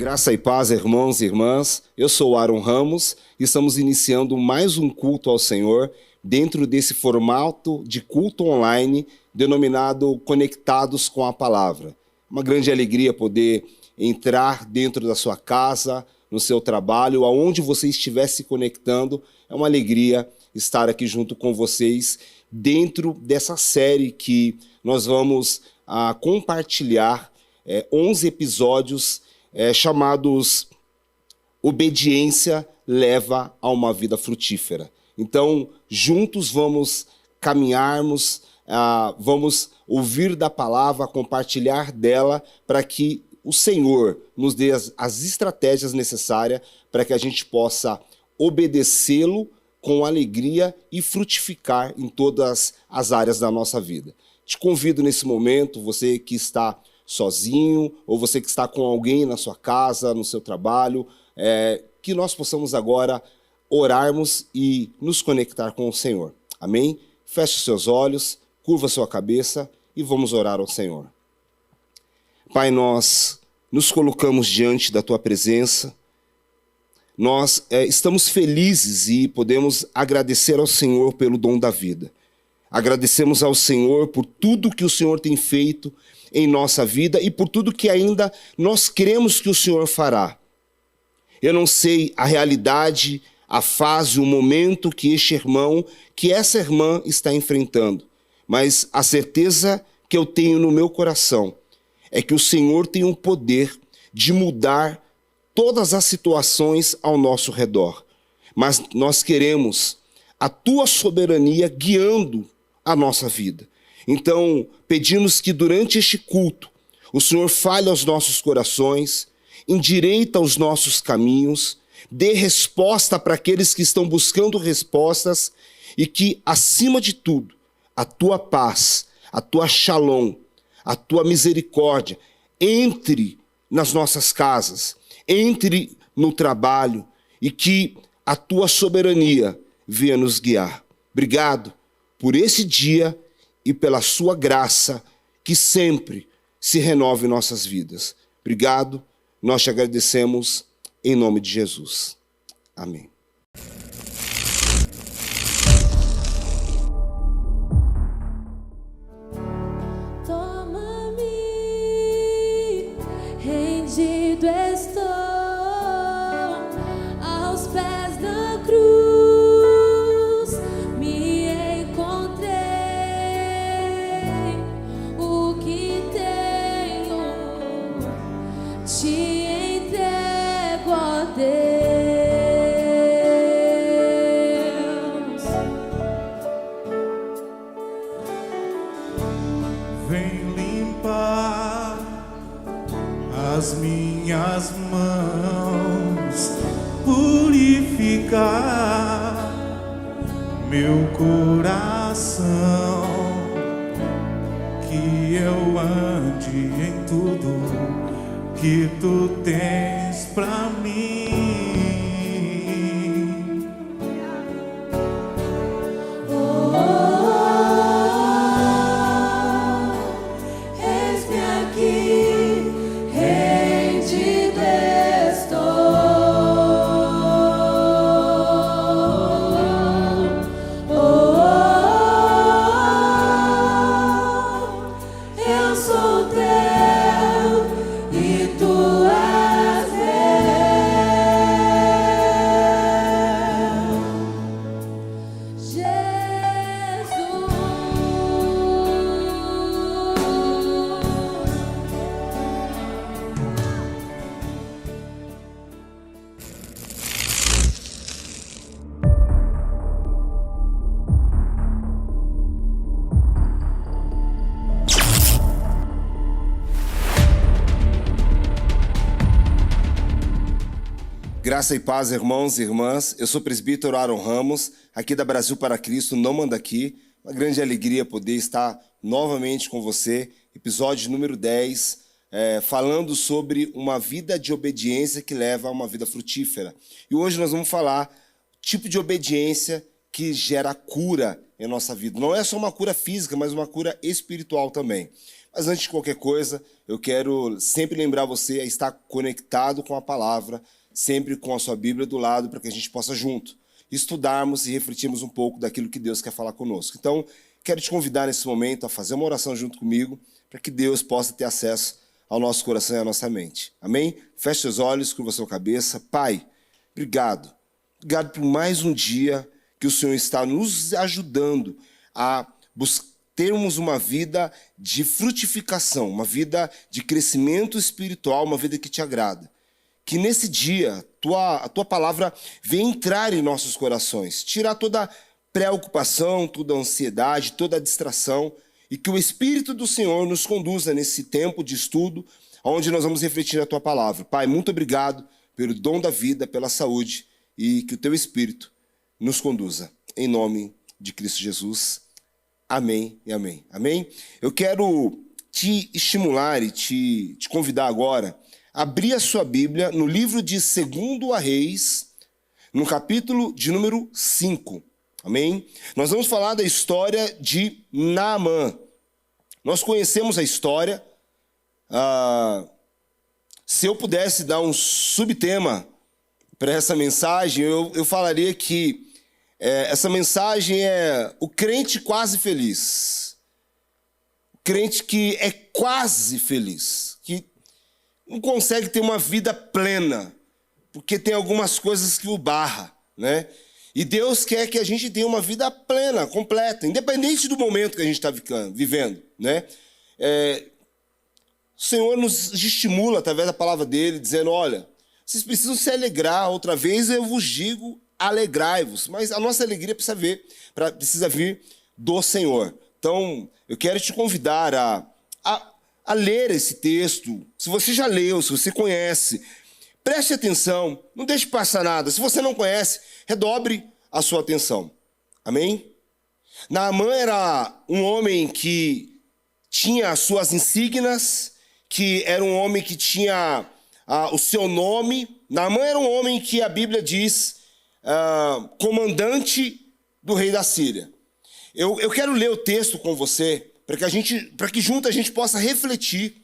Graça e paz, irmãos e irmãs. Eu sou Aaron Ramos e estamos iniciando mais um culto ao Senhor dentro desse formato de culto online denominado Conectados com a Palavra. Uma grande alegria poder entrar dentro da sua casa, no seu trabalho, aonde você estiver se conectando. É uma alegria estar aqui junto com vocês dentro dessa série que nós vamos compartilhar 11 episódios chamados Obediência Leva a uma Vida Frutífera. Então, juntos vamos caminharmos, vamos ouvir da palavra, compartilhar dela, para que o Senhor nos dê as estratégias necessárias para que a gente possa obedecê-lo com alegria e frutificar em todas as áreas da nossa vida. Te convido nesse momento, você que está sozinho, ou você que está com alguém na sua casa, no seu trabalho, que nós possamos agora orarmos e nos conectar com o Senhor. Amém? Feche os seus olhos, curva sua cabeça e vamos orar ao Senhor. Pai, nós nos colocamos diante da Tua presença. Nós estamos felizes e podemos agradecer ao Senhor pelo dom da vida. Agradecemos ao Senhor por tudo que o Senhor tem feito em nossa vida e por tudo que ainda nós cremos que o Senhor fará. Eu não sei a realidade, a fase, o momento que este irmão, que essa irmã está enfrentando, mas a certeza que eu tenho no meu coração é que o Senhor tem o poder de mudar todas as situações ao nosso redor. Mas nós queremos a Tua soberania guiando a nossa vida. Então, pedimos que durante este culto, o Senhor fale aos nossos corações, endireita os nossos caminhos, dê resposta para aqueles que estão buscando respostas e que, acima de tudo, a Tua paz, a Tua shalom, a Tua misericórdia entre nas nossas casas, entre no trabalho e que a Tua soberania venha nos guiar. Obrigado por esse dia e pela Sua graça que sempre se renove em nossas vidas. Obrigado, nós te agradecemos em nome de Jesus. Amém. Toma-me, rendido estou aos pés da cruz, me encontrei, o que tenho te entrego, ó Deus. Vem limpar as minhas mãos, purificar meu coração, que eu ande em tudo que Tu tens pra mim. Eis-me aqui, rendido eu sou Teu e Tu és Graça e paz, irmãos e irmãs. Eu sou o presbítero Aaron Ramos, aqui da Brasil para Cristo, não manda aqui. Uma grande alegria poder estar novamente com você. Episódio número 10, falando sobre uma vida de obediência que leva a uma vida frutífera. E hoje nós vamos falar tipo de obediência que gera cura em nossa vida. Não é só uma cura física, mas uma cura espiritual também. Mas antes de qualquer coisa, eu quero sempre lembrar você a estar conectado com a palavra, sempre com a sua Bíblia do lado, para que a gente possa junto estudarmos e refletirmos um pouco daquilo que Deus quer falar conosco. Então, quero te convidar nesse momento a fazer uma oração junto comigo, para que Deus possa ter acesso ao nosso coração e à nossa mente. Amém? Feche seus olhos, curva sua cabeça. Pai, obrigado. Obrigado por mais um dia que o Senhor está nos ajudando a termos uma vida de frutificação, uma vida de crescimento espiritual, uma vida que te agrada. Que nesse dia a tua palavra venha entrar em nossos corações, tirar toda preocupação, toda ansiedade, toda distração, e que o Espírito do Senhor nos conduza nesse tempo de estudo, onde nós vamos refletir a tua palavra. Pai, muito obrigado pelo dom da vida, pela saúde, e que o teu Espírito nos conduza. Em nome de Cristo Jesus. Amém e amém. Amém? Eu quero te estimular e te convidar agora a abrir a sua Bíblia no livro de 2 Reis, no capítulo de número 5. Amém? Nós vamos falar da história de Naamã. Nós conhecemos a história. Se eu pudesse dar um subtema para essa mensagem, eu falaria que essa mensagem é o crente quase feliz. O crente que é quase feliz, que não consegue ter uma vida plena, porque tem algumas coisas que o barra, né? E Deus quer que a gente tenha uma vida plena, completa, independente do momento que a gente está vivendo, né? O Senhor nos estimula através da palavra dele, dizendo, olha, vocês precisam se alegrar, outra vez eu vos digo, alegrai-vos. Mas a nossa alegria precisa vir do Senhor. Então, eu quero te convidar a ler esse texto. Se você já leu, se você conhece, preste atenção, não deixe passar nada. Se você não conhece, redobre a sua atenção. Amém? Naamã era um homem que tinha as suas insígnias, que era um homem que tinha o seu nome. Naamã era um homem que a Bíblia diz comandante do rei da Síria. Eu quero ler o texto com você para que junto a gente possa refletir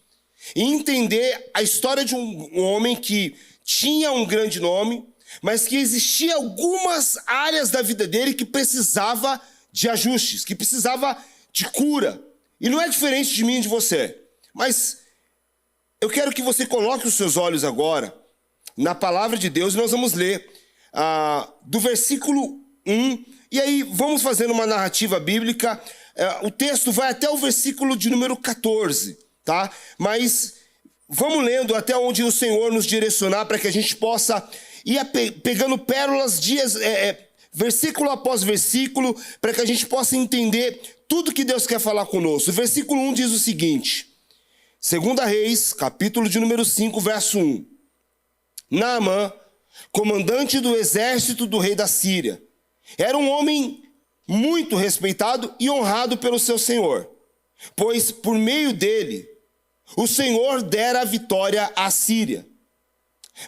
e entender a história de um homem que tinha um grande nome, mas que existia algumas áreas da vida dele que precisava de ajustes, que precisava de cura. E não é diferente de mim e de você. Mas eu quero que você coloque os seus olhos agora na palavra de Deus e nós vamos ler do versículo 1. E aí vamos fazendo uma narrativa bíblica. O texto vai até o versículo de número 14, tá? Mas vamos lendo até onde o Senhor nos direcionar para que a gente possa ir pegando pérolas, versículo após versículo, para que a gente possa entender tudo que Deus quer falar conosco. O versículo 1 diz o seguinte, 2 Reis, capítulo de número 5, verso 1. Naamã, comandante do exército do rei da Síria, era um homem muito respeitado e honrado pelo seu senhor, pois por meio dele o Senhor dera a vitória à Síria.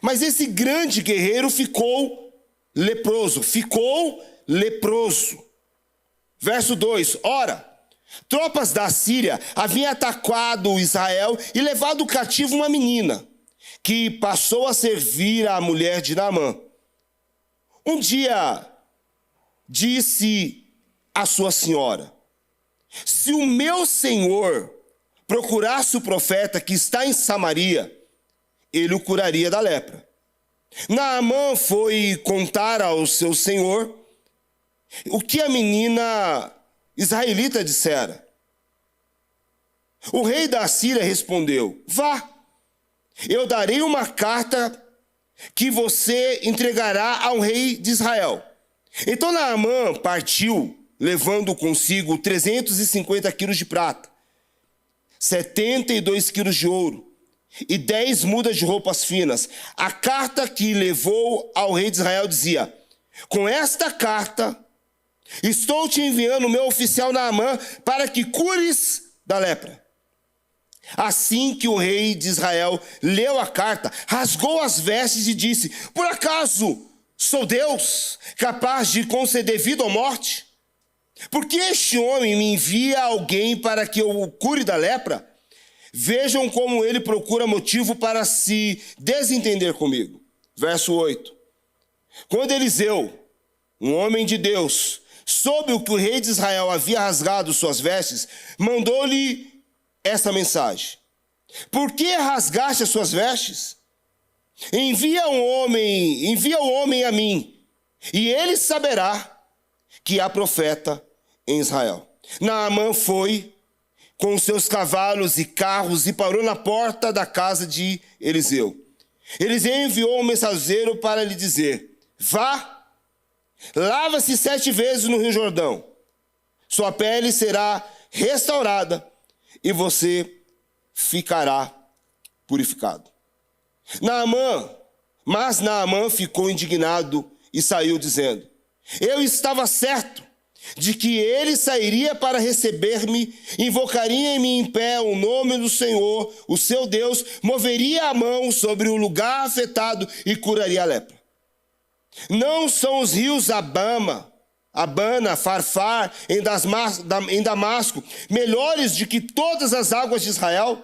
Mas esse grande guerreiro ficou leproso. Verso 2. Ora, tropas da Síria haviam atacado Israel e levado cativo uma menina, que passou a servir a mulher de Naamã. Um dia disse a sua senhora, se o meu senhor procurasse o profeta que está em Samaria, ele o curaria da lepra. Naamã foi contar ao seu senhor o que a menina israelita dissera. O rei da Síria respondeu, vá, eu darei uma carta que você entregará ao rei de Israel. Então Naamã partiu, levando consigo 350 quilos de prata, 72 quilos de ouro e 10 mudas de roupas finas. A carta que levou ao rei de Israel dizia, com esta carta estou te enviando o meu oficial Naamã para que cures da lepra. Assim que o rei de Israel leu a carta, rasgou as vestes e disse, por acaso Sou Deus, capaz de conceder vida ou morte? Por que este homem me envia alguém para que eu o cure da lepra? Vejam como ele procura motivo para se desentender comigo. Verso 8. Quando Eliseu, um homem de Deus, soube o que o rei de Israel havia rasgado suas vestes, mandou-lhe esta mensagem: por que rasgaste as suas vestes? Envia o homem a mim, e ele saberá que há profeta em Israel. Naamã foi com seus cavalos e carros e parou na porta da casa de Eliseu. Eliseu enviou um mensageiro para lhe dizer: vá, lava-se 7 vezes no Rio Jordão. Sua pele será restaurada e você ficará purificado. Mas Naamã ficou indignado e saiu dizendo: eu estava certo de que ele sairia para receber-me, invocaria em mim em pé o nome do Senhor, o seu Deus, moveria a mão sobre o lugar afetado e curaria a lepra. Não são os rios Abana, Farfar, em Damasco, melhores do que todas as águas de Israel?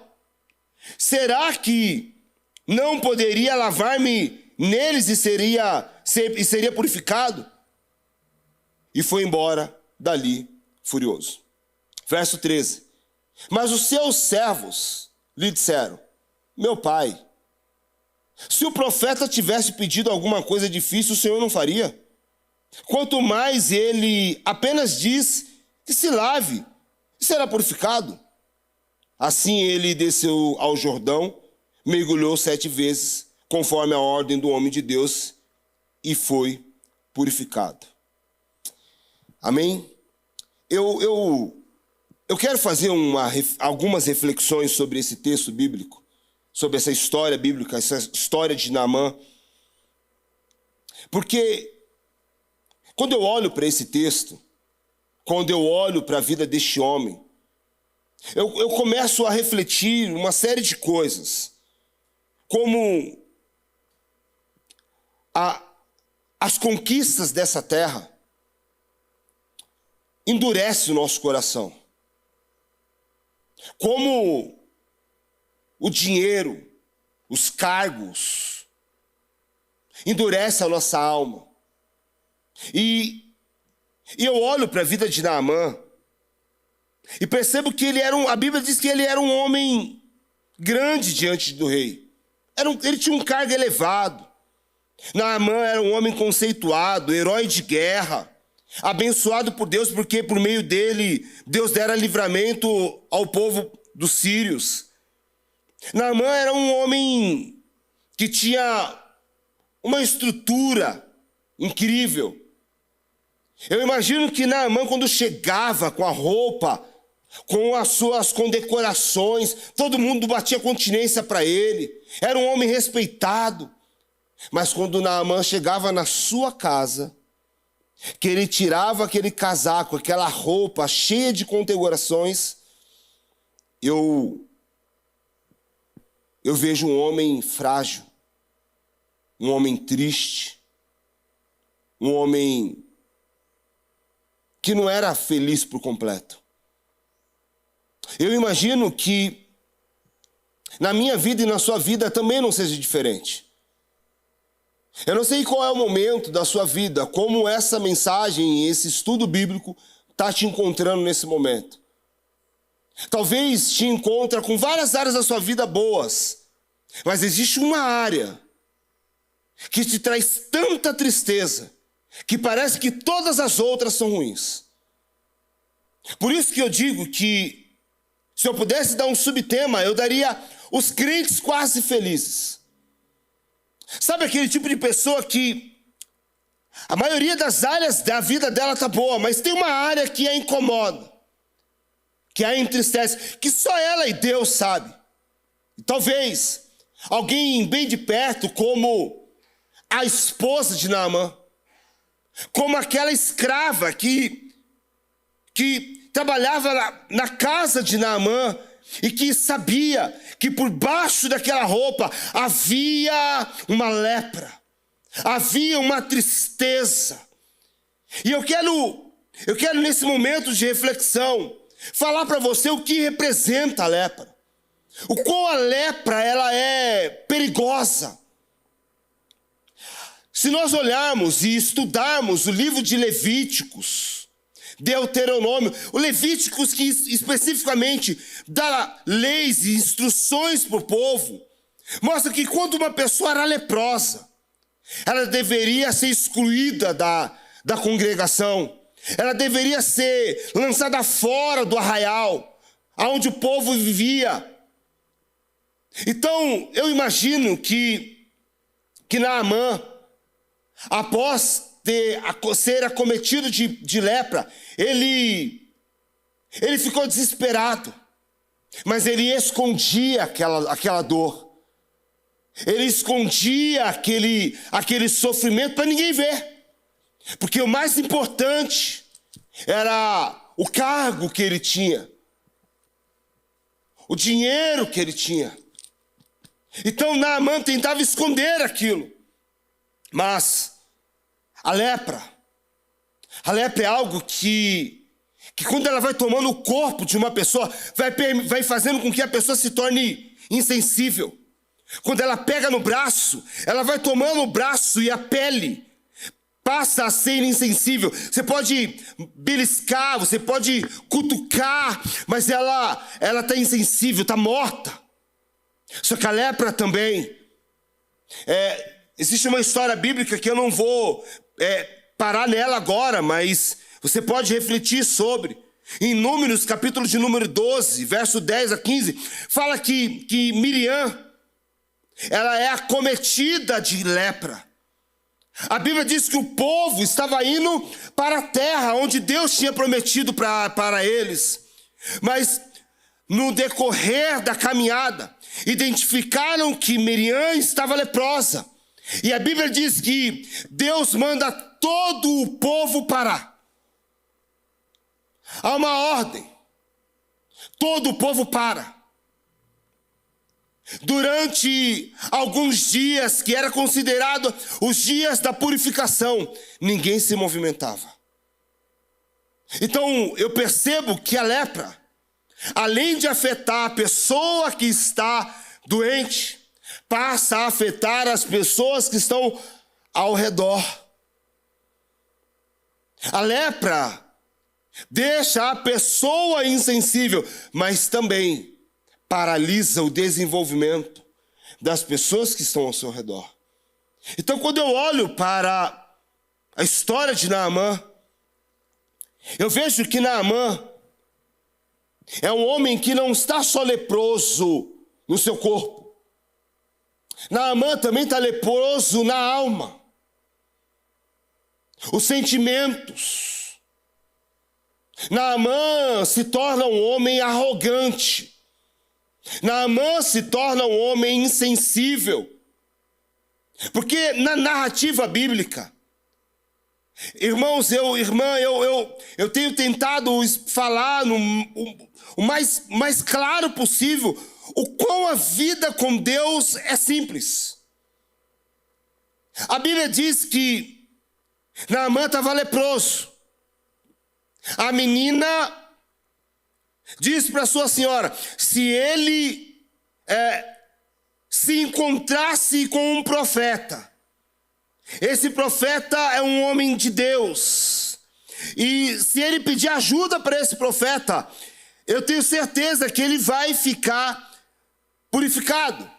Será que não poderia lavar-me neles e seria purificado? E foi embora dali furioso. Verso 13. Mas os seus servos lhe disseram: meu pai, se o profeta tivesse pedido alguma coisa difícil, o Senhor não faria? Quanto mais ele apenas diz que se lave e será purificado. Assim ele desceu ao Jordão, mergulhou 7 vezes, conforme a ordem do homem de Deus, e foi purificado. Amém? Eu quero fazer algumas reflexões sobre esse texto bíblico, sobre essa história bíblica, essa história de Naamã. Porque quando eu olho para esse texto, quando eu olho para a vida deste homem, eu começo a refletir uma série de coisas, como as conquistas dessa terra endurece o nosso coração. Como o dinheiro, os cargos, endurece a nossa alma. E eu olho para a vida de Naamã e percebo que a Bíblia diz que ele era um homem grande diante do rei. Ele tinha um cargo elevado. Naamã era um homem conceituado, herói de guerra, abençoado por Deus, porque por meio dele Deus dera livramento ao povo dos sírios. Naamã era um homem que tinha uma estrutura incrível. Eu imagino que Naamã, quando chegava com a roupa, com as suas condecorações, todo mundo batia continência para ele. Era um homem respeitado. Mas quando Naamã chegava na sua casa, que ele tirava aquele casaco, aquela roupa cheia de condecorações, eu vejo um homem frágil, um homem triste, um homem que não era feliz por completo. Eu imagino que na minha vida e na sua vida também não seja diferente. Eu não sei qual é o momento da sua vida, como essa mensagem, esse estudo bíblico está te encontrando nesse momento. Talvez te encontre com várias áreas da sua vida boas, mas existe uma área que te traz tanta tristeza que parece que todas as outras são ruins. Por isso que eu digo que se eu pudesse dar um subtema, eu daria os crentes quase felizes. Sabe aquele tipo de pessoa que a maioria das áreas da vida dela tá boa, mas tem uma área que a incomoda, que a entristece, que só ela e Deus sabe. E talvez alguém bem de perto, como a esposa de Naamã, como aquela escrava que trabalhava na casa de Naamã e que sabia que por baixo daquela roupa havia uma lepra, Havia uma tristeza. E eu quero nesse momento de reflexão falar para você o que representa a lepra. O qual a lepra ela é perigosa. Se nós olharmos e estudarmos o livro de Levíticos, Deuteronômio, o Levíticos que especificamente dá leis e instruções para o povo, mostra que quando uma pessoa era leprosa, ela deveria ser excluída da congregação, ela deveria ser lançada fora do arraial, onde o povo vivia. Então, eu imagino que Naamã, após ser acometido de lepra, ele ficou desesperado, mas ele escondia aquela dor, ele escondia aquele sofrimento para ninguém ver, porque o mais importante era o cargo que ele tinha, o dinheiro que ele tinha. Então Naamã tentava esconder aquilo, mas a lepra é algo que quando ela vai tomando o corpo de uma pessoa, vai fazendo com que a pessoa se torne insensível. Quando ela pega no braço, ela vai tomando o braço e a pele passa a ser insensível. Você pode beliscar, você pode cutucar, mas ela está insensível, está morta. Só que a lepra também, existe uma história bíblica que eu não vou parar nela agora, mas você pode refletir sobre. Em Números, capítulo de número 12, verso 10 a 15, fala que Miriam, ela é acometida de lepra. A Bíblia diz que o povo estava indo para a terra onde Deus tinha prometido para eles. Mas no decorrer da caminhada, identificaram que Miriam estava leprosa. E a Bíblia diz que Deus manda todo o povo parar. Há uma ordem. Todo o povo para. Durante alguns dias, que era considerado os dias da purificação, ninguém se movimentava. Então eu percebo que a lepra, além de afetar a pessoa que está doente, passa a afetar as pessoas que estão ao redor. A lepra deixa a pessoa insensível, mas também paralisa o desenvolvimento das pessoas que estão ao seu redor. Então, quando eu olho para a história de Naamã, eu vejo que Naamã é um homem que não está só leproso no seu corpo. Naamã também está leproso na alma. Os sentimentos. Naamã se torna um homem arrogante. Naamã se torna um homem insensível. Porque na narrativa bíblica, irmãos, eu tenho tentado falar o mais claro possível o quão a vida com Deus é simples. A Bíblia diz que Naamã estava leproso. A menina diz para sua senhora, se ele se encontrasse com um profeta, esse profeta é um homem de Deus, e se ele pedir ajuda para esse profeta, eu tenho certeza que ele vai ficar purificado.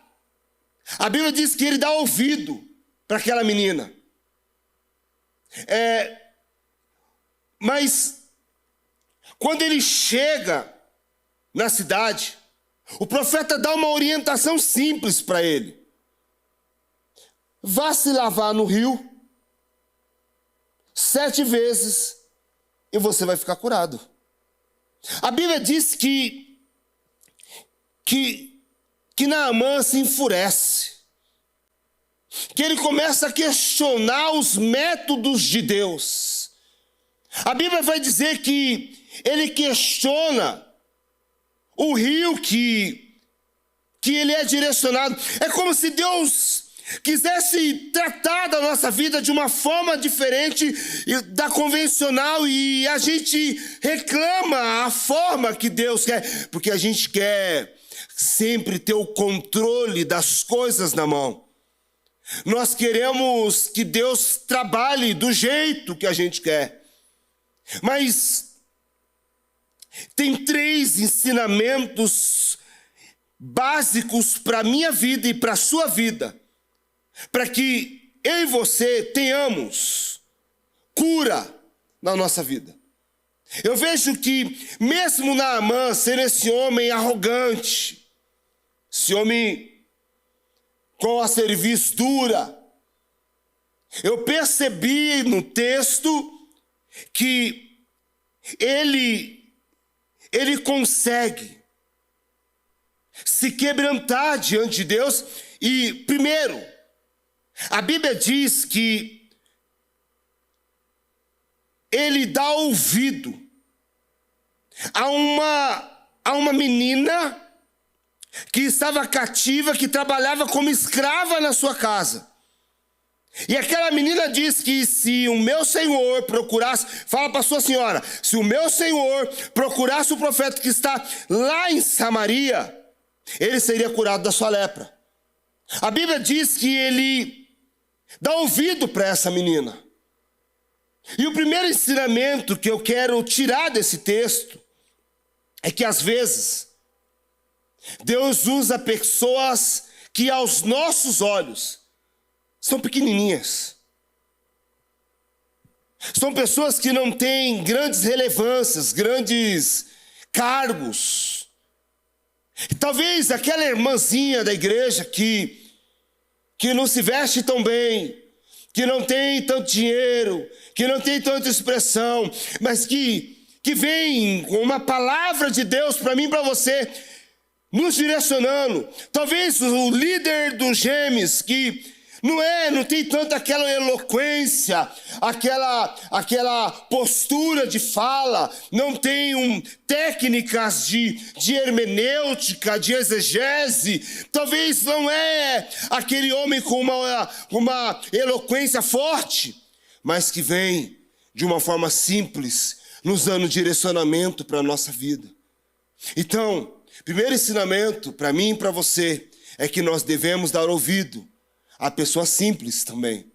A Bíblia diz que ele dá ouvido para aquela menina. Mas quando ele chega na cidade, o profeta dá uma orientação simples para ele. Vá se lavar no rio 7 vezes e você vai ficar curado. A Bíblia diz que Naamã se enfurece, que ele começa a questionar os métodos de Deus. A Bíblia vai dizer que ele questiona o rio que ele é direcionado. É como se Deus quisesse tratar da nossa vida de uma forma diferente da convencional, e a gente reclama a forma que Deus quer, porque a gente quer sempre ter o controle das coisas na mão. Nós queremos que Deus trabalhe do jeito que a gente quer. Mas tem 3 ensinamentos básicos para a minha vida e para a sua vida, para que eu e você tenhamos cura na nossa vida. Eu vejo que mesmo Naamã sendo esse homem arrogante, esse homem com a cerviz dura, eu percebi no texto que ele consegue se quebrantar diante de Deus. E primeiro, a Bíblia diz que ele dá ouvido a uma menina que estava cativa, que trabalhava como escrava na sua casa. E aquela menina diz que se o meu senhor procurasse, fala para sua senhora, se o meu senhor procurasse o profeta que está lá em Samaria, ele seria curado da sua lepra. A Bíblia diz que ele dá ouvido para essa menina. E o primeiro ensinamento que eu quero tirar desse texto é que às vezes Deus usa pessoas que aos nossos olhos são pequenininhas. São pessoas que não têm grandes relevâncias, grandes cargos. Talvez aquela irmãzinha da igreja que não se veste tão bem, que não tem tanto dinheiro, que não tem tanta expressão, mas que vem com uma palavra de Deus para mim e para você, nos direcionando. Talvez o líder dos Gêmeos, que não tem tanta aquela eloquência, aquela postura de fala, não tem técnicas de hermenêutica, de exegese. Talvez não é aquele homem com uma eloquência forte, mas que vem de uma forma simples, nos dando direcionamento para a nossa vida. Então, primeiro ensinamento para mim e para você é que nós devemos dar ouvido a pessoas simples também.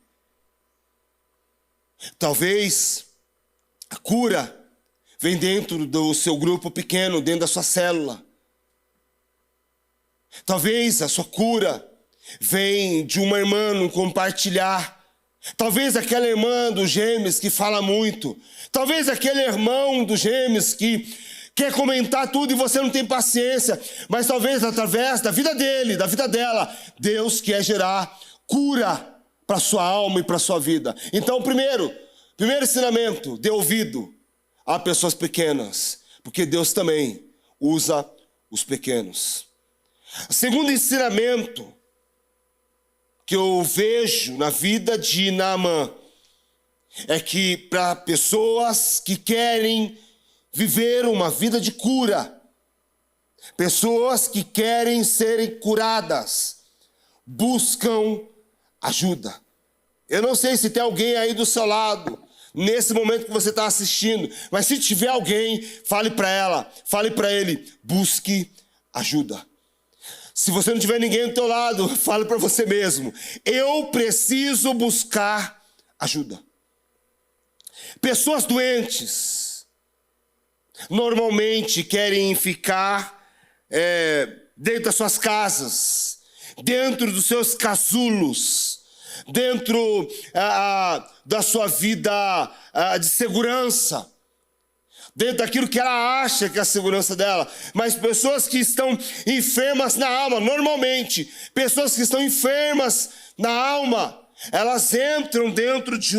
Talvez a cura vem dentro do seu grupo pequeno, dentro da sua célula. Talvez a sua cura vem de uma irmã no compartilhar. Talvez aquela irmã dos Gêmeos que fala muito. Talvez aquele irmão dos Gêmeos que quer comentar tudo e você não tem paciência. Mas talvez através da vida dele, da vida dela, Deus quer gerar cura para sua alma e para sua vida. Então, primeiro ensinamento, dê ouvido a pessoas pequenas, porque Deus também usa os pequenos. Segundo ensinamento que eu vejo na vida de Naamã é que para pessoas que querem viver uma vida de cura, pessoas que querem serem curadas, buscam ajuda. Eu não sei se tem alguém aí do seu lado, nesse momento que você está assistindo, mas se tiver alguém, fale para ela, fale para ele, busque ajuda. Se você não tiver ninguém do teu lado, fale para você mesmo, eu preciso buscar ajuda. Pessoas doentes normalmente querem ficar dentro das suas casas, dentro dos seus casulos, dentro da sua vida de segurança, dentro daquilo que ela acha que é a segurança dela. Mas pessoas que estão enfermas na alma, normalmente, pessoas que estão enfermas na alma, elas entram dentro de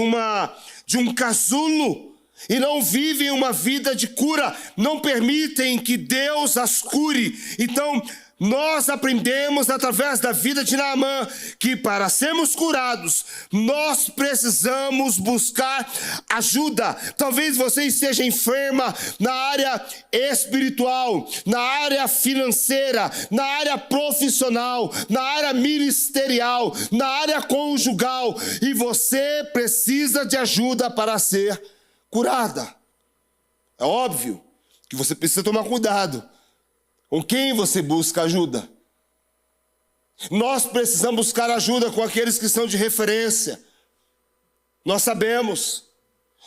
um casulo e não vivem uma vida de cura, não permitem que Deus as cure. Então, nós aprendemos através da vida de Naamã que para sermos curados, nós precisamos buscar ajuda. Talvez você esteja enferma na área espiritual, na área financeira, na área profissional, na área ministerial, na área conjugal, e você precisa de ajuda para ser curada. É óbvio que você precisa tomar cuidado com quem você busca ajuda. Nós precisamos buscar ajuda com aqueles que são de referência. Nós sabemos,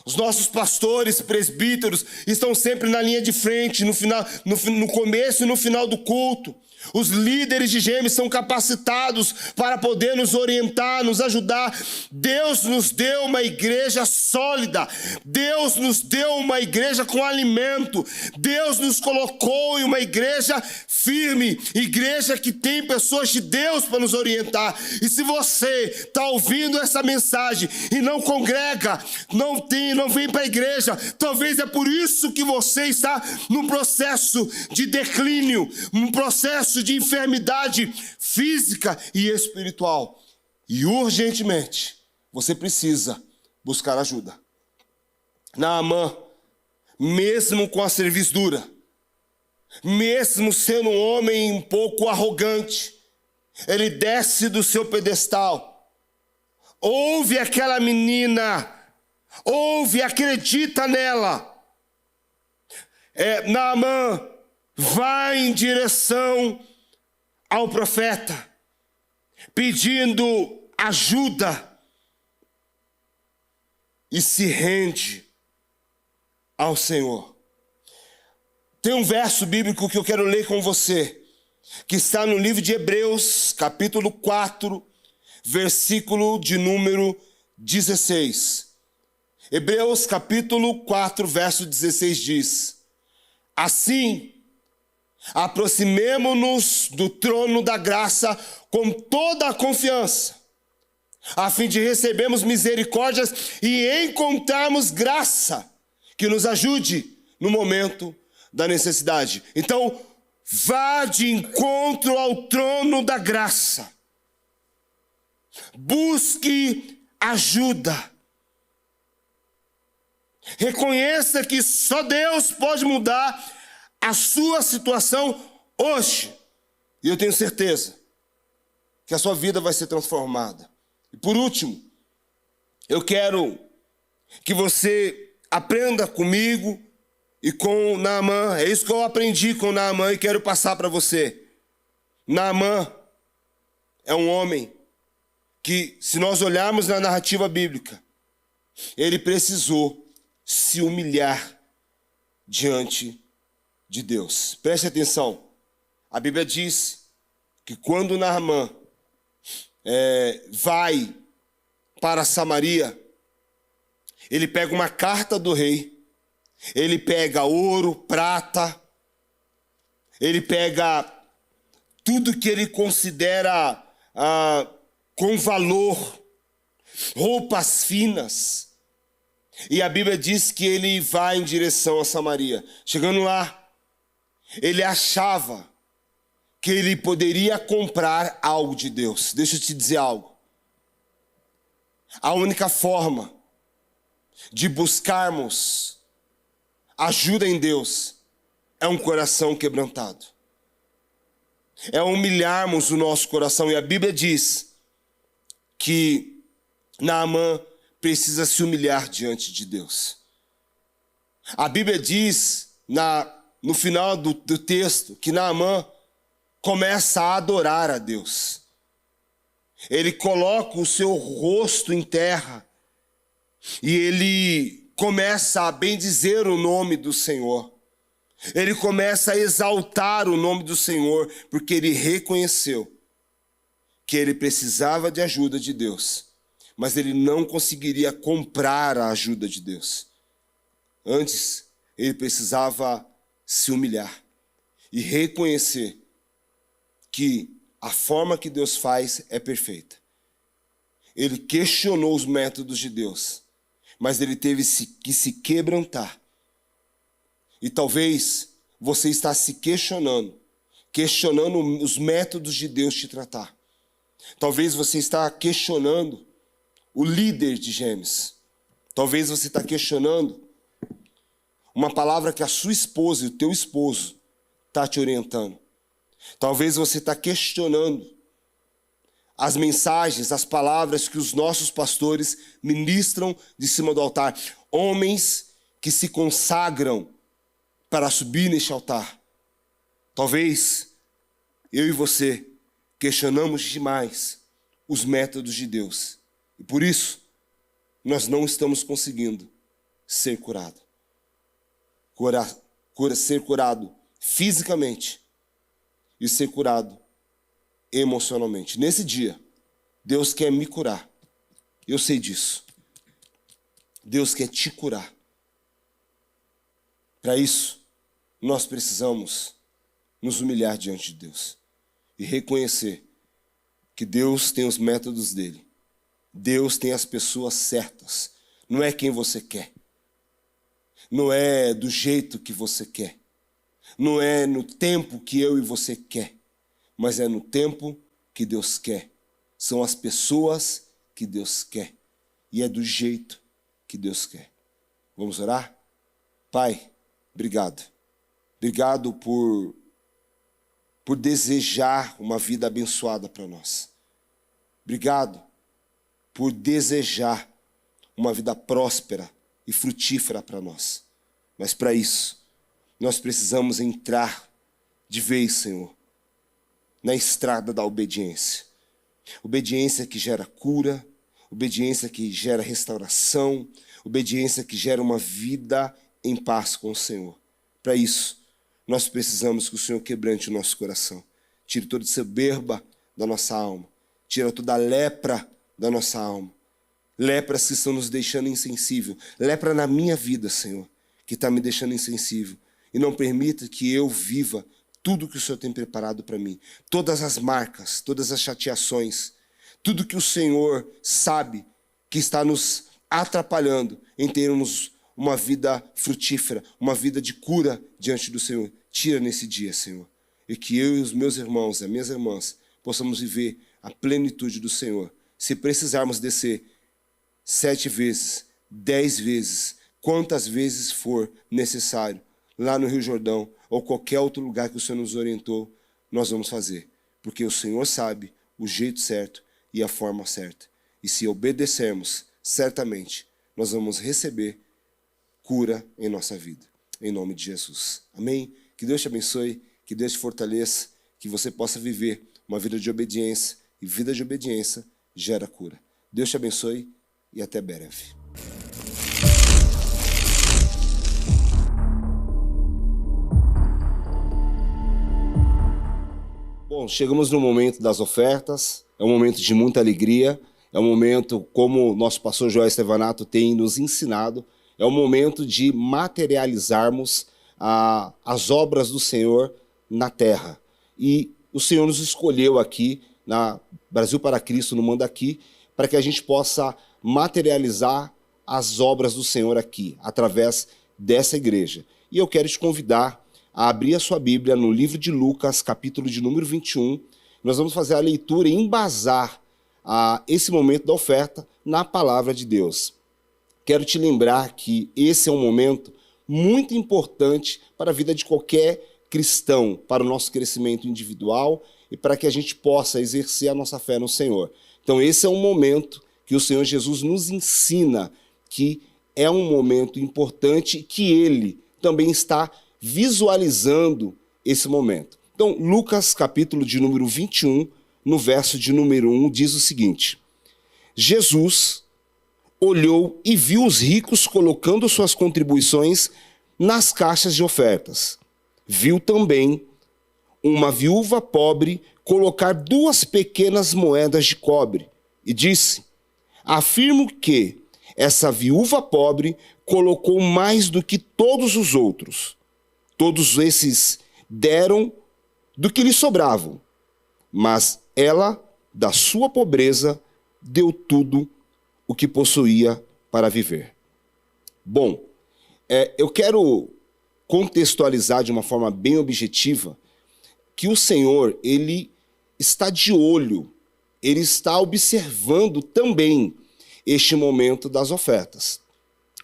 os nossos pastores, presbíteros, estão sempre na linha de frente, no começo e no final do culto. Os líderes de Gêmeos são capacitados para poder nos orientar, nos ajudar. Deus nos deu uma igreja sólida. Deus nos deu uma igreja com alimento. Deus nos colocou em uma igreja firme, igreja que tem pessoas de Deus para nos orientar. E se você está ouvindo essa mensagem e não congrega, não vem para a igreja, talvez é por isso que você está num processo de declínio, num processo de enfermidade física e espiritual. E urgentemente, você precisa buscar ajuda. Naamã, mesmo com a cerviz dura, mesmo sendo um homem um pouco arrogante, ele desce do seu pedestal, ouve aquela menina, ouve, acredita nela. Naamã vai em direção ao profeta, pedindo ajuda, e se rende ao Senhor. Tem um verso bíblico que eu quero ler com você, que está no livro de Hebreus, capítulo 4, versículo de número 16. Hebreus, capítulo 4, verso 16 diz: assim, aproximemo-nos do trono da graça com toda a confiança, a fim de recebermos misericórdias e encontrarmos graça que nos ajude no momento da necessidade. Então, vá de encontro ao trono da graça. Busque ajuda. Reconheça que só Deus pode mudar a sua situação hoje. E eu tenho certeza que a sua vida vai ser transformada. E por último, eu quero que você aprenda comigo e com Naamã. É isso que eu aprendi com Naamã e quero passar para você. Naamã é um homem que, se nós olharmos na narrativa bíblica, ele precisou se humilhar diante de Deus. Preste atenção. A Bíblia diz que quando Naamã vai para Samaria, ele pega uma carta do rei, ele pega ouro, prata, ele pega tudo que ele considera com valor, roupas finas. E a Bíblia diz que ele vai em direção a Samaria. Chegando lá, ele achava que ele poderia comprar algo de Deus. Deixa eu te dizer algo. A única forma de buscarmos ajuda em Deus é um coração quebrantado. É humilharmos o nosso coração. E a Bíblia diz que Naamã precisa se humilhar diante de Deus. A Bíblia diz no final do texto que Naamã começa a adorar a Deus. Ele coloca o seu rosto em terra e ele começa a bendizer o nome do Senhor. Ele começa a exaltar o nome do Senhor, porque ele reconheceu que ele precisava de ajuda de Deus, mas ele não conseguiria comprar a ajuda de Deus. Antes, ele precisava se humilhar e reconhecer que a forma que Deus faz é perfeita. Ele questionou os métodos de Deus, mas ele teve que se quebrantar. E talvez você está se questionando questionando os métodos de Deus te tratar. Talvez você está questionando o líder de Gêmeos. Talvez você está questionando uma palavra que a sua esposa e o teu esposo está te orientando. Talvez você está questionando as mensagens, as palavras que os nossos pastores ministram de cima do altar. Homens que se consagram para subir neste altar. Talvez eu e você questionamos demais os métodos de Deus. E por isso, nós não estamos conseguindo ser curado. Ser curado fisicamente e ser curado emocionalmente. Nesse dia, Deus quer me curar. Eu sei disso. Deus quer te curar. Para isso, nós precisamos nos humilhar diante de Deus e reconhecer que Deus tem os métodos dele. Deus tem as pessoas certas. Não é quem você quer. Não é do jeito que você quer. Não é no tempo que eu e você quer. Mas é no tempo que Deus quer. São as pessoas que Deus quer. E é do jeito que Deus quer. Vamos orar? Pai, obrigado. Obrigado por desejar uma vida abençoada para nós. Obrigado por desejar uma vida próspera e frutífera para nós. Mas para isso, nós precisamos entrar de vez, Senhor, na estrada da obediência. Obediência que gera cura, obediência que gera restauração, obediência que gera uma vida em paz com o Senhor. Para isso, nós precisamos que o Senhor quebrante o nosso coração. Tire toda soberba da nossa alma. Tira toda a lepra da nossa alma. Lepras que estão nos deixando insensível. Lepra na minha vida, Senhor, que está me deixando insensível. E não permita que eu viva tudo que o Senhor tem preparado para mim. Todas as marcas, todas as chateações, tudo que o Senhor sabe que está nos atrapalhando em termos uma vida frutífera, uma vida de cura diante do Senhor. Tira nesse dia, Senhor. E que eu e os meus irmãos, as minhas irmãs, possamos viver a plenitude do Senhor. Se precisarmos descer 7 vezes, 10 vezes, quantas vezes for necessário, lá no Rio Jordão, ou qualquer outro lugar que o Senhor nos orientou, nós vamos fazer. Porque o Senhor sabe o jeito certo e a forma certa. E se obedecermos, certamente, nós vamos receber cura em nossa vida. Em nome de Jesus. Amém? Que Deus te abençoe, que Deus te fortaleça, que você possa viver uma vida de obediência. E vida de obediência gera cura. Deus te abençoe e até breve. Bom, chegamos no momento das ofertas, é um momento de muita alegria, é um momento, como o nosso pastor Joel Estevanato tem nos ensinado, é um momento de materializarmos as obras do Senhor na terra. E o Senhor nos escolheu aqui, na Brasil para Cristo, no Manda Aqui, para que a gente possa materializar as obras do Senhor aqui, através dessa igreja. E eu quero te convidar a abrir a sua Bíblia no livro de Lucas, capítulo de número 21. Nós vamos fazer a leitura e embasar esse momento da oferta na palavra de Deus. Quero te lembrar que esse é um momento muito importante para a vida de qualquer cristão, para o nosso crescimento individual e para que a gente possa exercer a nossa fé no Senhor. Então esse é um momento que o Senhor Jesus nos ensina que é um momento importante, que Ele também está visualizando esse momento. Então, Lucas, capítulo de número 21, no verso de número 1, diz o seguinte: Jesus olhou e viu os ricos colocando suas contribuições nas caixas de ofertas. Viu também uma viúva pobre colocar 2 pequenas moedas de cobre e disse: afirmo que essa viúva pobre colocou mais do que todos os outros. Todos esses deram do que lhe sobravam, mas ela, da sua pobreza, deu tudo o que possuía para viver. Bom, eu quero contextualizar de uma forma bem objetiva que o Senhor, ele está de olho, ele está observando também este momento das ofertas.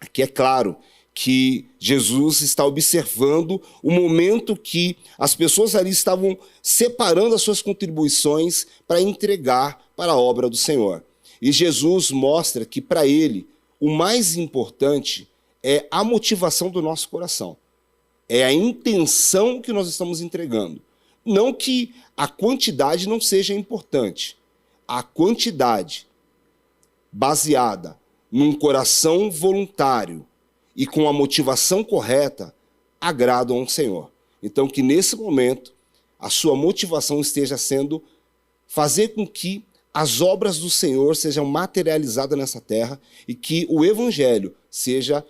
Aqui é claro que Jesus está observando o momento que as pessoas ali estavam separando as suas contribuições para entregar para a obra do Senhor. E Jesus mostra que para ele o mais importante é a motivação do nosso coração. É a intenção que nós estamos entregando. Não que a quantidade não seja importante. A quantidade baseada num coração voluntário e com a motivação correta agradam ao Senhor. Então que nesse momento a sua motivação esteja sendo fazer com que as obras do Senhor sejam materializadas nessa terra e que o Evangelho seja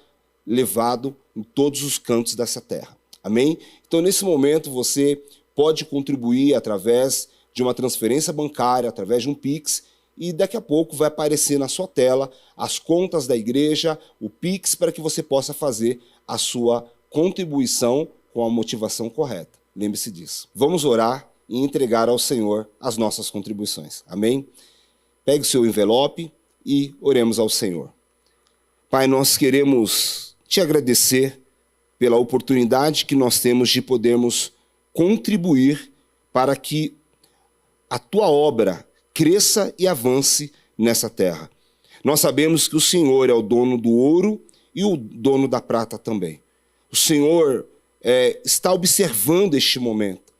levado em todos os cantos dessa terra. Amém? Então, nesse momento, você pode contribuir através de uma transferência bancária, através de um Pix, e daqui a pouco vai aparecer na sua tela as contas da igreja, o Pix, para que você possa fazer a sua contribuição com a motivação correta. Lembre-se disso. Vamos orar e entregar ao Senhor as nossas contribuições. Amém? Pegue o seu envelope e oremos ao Senhor. Pai, nós queremos te agradecer pela oportunidade que nós temos de podermos contribuir para que a tua obra cresça e avance nessa terra. Nós sabemos que o Senhor é o dono do ouro e o dono da prata também. O Senhor está observando este momento.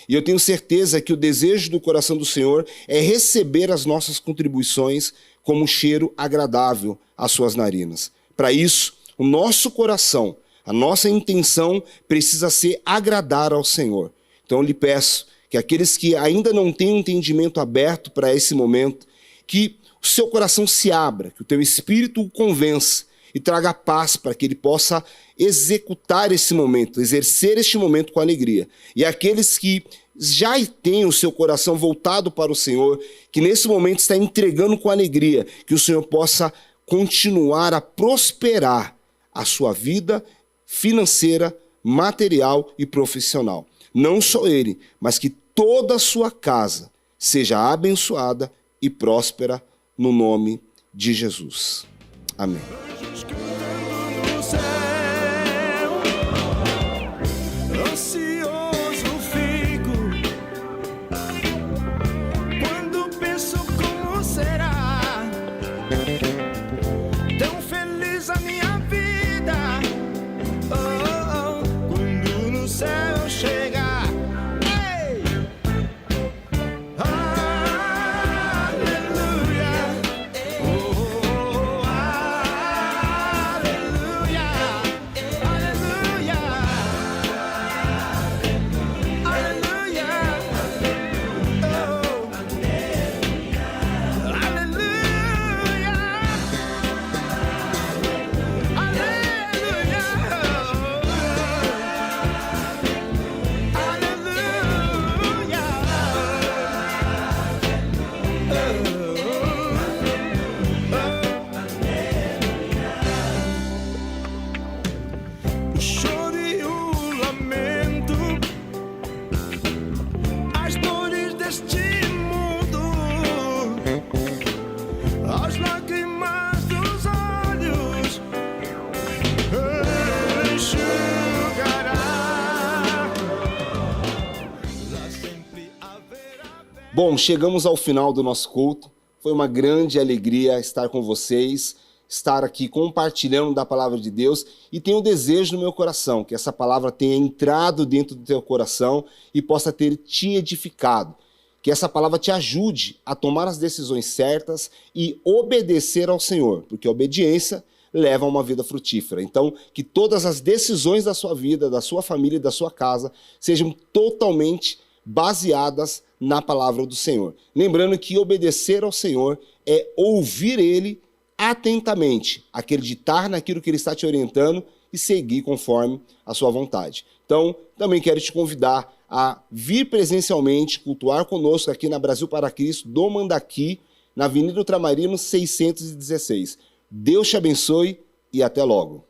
E eu tenho certeza que o desejo do coração do Senhor é receber as nossas contribuições como um cheiro agradável às suas narinas. Para isso, o nosso coração, a nossa intenção precisa ser agradar ao Senhor. Então eu lhe peço que aqueles que ainda não têm um entendimento aberto para esse momento, que o seu coração se abra, que o teu espírito o convença e traga paz para que ele possa executar esse momento, exercer este momento com alegria. E aqueles que já têm o seu coração voltado para o Senhor, que nesse momento está entregando com alegria, que o Senhor possa continuar a prosperar a sua vida financeira, material e profissional. Não só ele, mas que toda a sua casa seja abençoada e próspera no nome de Jesus. Amém. Ansioso fico quando penso como será tão feliz a minha vida, quando no céu chegar. Ei! Aleluia! Oh, aleluia! Aleluia! Aleluia! Oh, o choro e o lamento, as dores deste mundo, as lágrimas dos olhos, Ele enxugará. Lá sempre haverá. Bom, chegamos ao final do nosso culto. Foi uma grande alegria estar com vocês, estar aqui compartilhando da palavra de Deus, e tenho um desejo no meu coração que essa palavra tenha entrado dentro do teu coração e possa ter te edificado. Que essa palavra te ajude a tomar as decisões certas e obedecer ao Senhor, porque a obediência leva a uma vida frutífera. Então, que todas as decisões da sua vida, da sua família e da sua casa sejam totalmente baseadas na palavra do Senhor. Lembrando que obedecer ao Senhor é ouvir Ele atentamente, acreditar naquilo que Ele está te orientando e seguir conforme a sua vontade. Então, também quero te convidar a vir presencialmente, cultuar conosco aqui na Brasil para Cristo, do Mandaqui, na Avenida Ultramarino 616. Deus te abençoe e até logo.